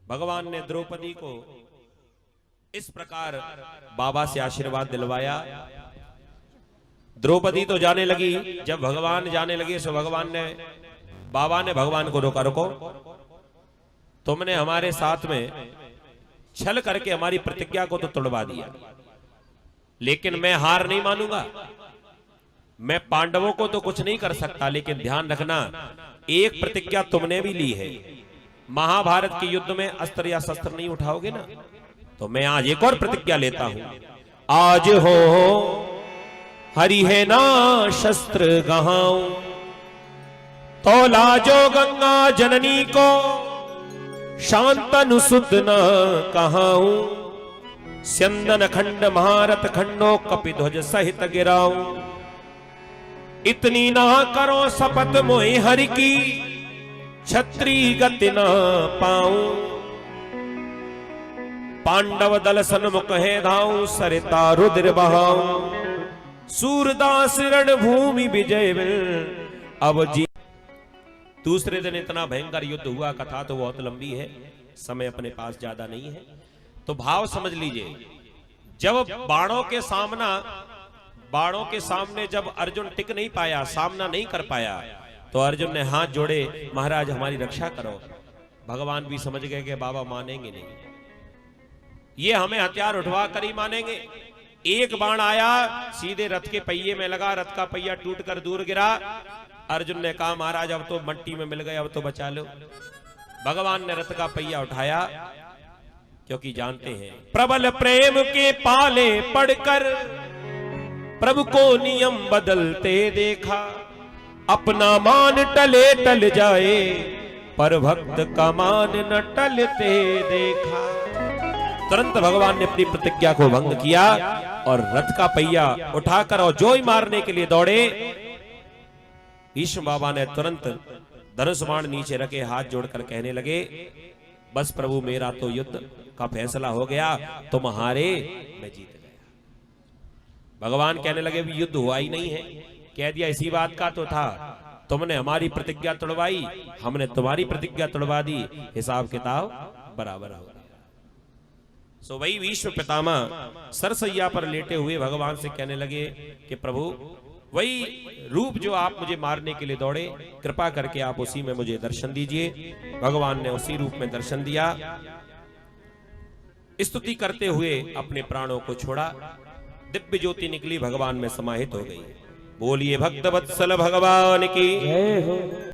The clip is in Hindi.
भगवान ने द्रौपदी को इस प्रकार बाबा से आशीर्वाद दिलवाया। द्रौपदी तो जाने लगी। जब भगवान जाने लगे तो बाबा ने भगवान को रोका, रुको, तुमने हमारे साथ में छल करके हमारी प्रतिज्ञा को तो तोड़वा दिया, लेकिन मैं हार नहीं मानूंगा। मैं पांडवों को तो कुछ नहीं कर सकता, लेकिन ध्यान रखना, एक प्रतिज्ञा तुमने भी ली है, महाभारत के युद्ध में अस्त्र या शस्त्र नहीं उठाओगे ना। तो मैं आज एक और प्रतिज्ञा लेता हूं, आज हो हरि है ना शस्त्र गहाऊं, तो लाजो गंगा जननी को शांतनु सुध न कहाऊं, स्यंदन खंड महारथ खंडो कपिध्वज सहित गिराऊं, इतनी ना करो शपथ मोहि हरि की, छत्री गति न पाऊं, पांडव दल सन्मुख है धाऊं, सरिता रुद्र बहाऊं, सूरदास रण भूमि विजय अब जी। दूसरे दिन इतना भयंकर युद्ध हुआ, कथा तो बहुत लंबी है, समय अपने पास ज्यादा नहीं है, तो भाव समझ लीजिए। जब बाणों के सामने जब अर्जुन टिक नहीं पाया, सामना नहीं कर पाया, तो अर्जुन ने हाथ जोड़े, महाराज हमारी रक्षा करो। भगवान भी समझ गए कि बाबा मानेंगे नहीं, ये हमें हथियार उठवा कर ही मानेंगे। एक बाण आया, सीधे रथ के पहिए में लगा, रथ का पहिया टूटकर दूर गिरा। अर्जुन ने कहा, महाराज अब तो मट्टी में मिल गए, अब तो बचा लो। भगवान ने रथ का पहिया उठाया, क्योंकि जानते हैं प्रबल प्रेम के पाले पड़कर प्रभु को नियम बदलते देखा, अपना मान टले टल जाए पर भक्त का मान न टलते देखा। तुरंत भगवान ने अपनी प्रतिज्ञा को भंग किया और रथ का पहिया उठाकर और जो ही मारने के लिए दौड़े, भीष्म बाबा ने तुरंत धनुष बाण नीचे रखे, हाथ जोड़कर कहने लगे, बस प्रभु मेरा तो युद्ध का फैसला हो गया, तुम हारे मैं जीत गया। भगवान कहने लगे, भी युद्ध हुआ ही नहीं है। कह दिया, इसी बात का तो था, तुमने हमारी प्रतिज्ञा तोड़वाई, हमने तुम्हारी प्रतिज्ञा तोड़वा दी, हिसाब किताब बराबर हो गया। सो वही विश्व पितामह सरसैया पर लेटे हुए भगवान से कहने लगे कि प्रभु वही रूप जो आप मुझे मारने के लिए दौड़े, कृपा करके आप उसी में मुझे दर्शन दीजिए। भगवान ने उसी रूप में दर्शन दिया। स्तुति करते हुए अपने प्राणों को छोड़ा, दिव्य ज्योति निकली, भगवान में समाहित हो गई। बोलिए भक्त वत्सल भगवान की जय हो।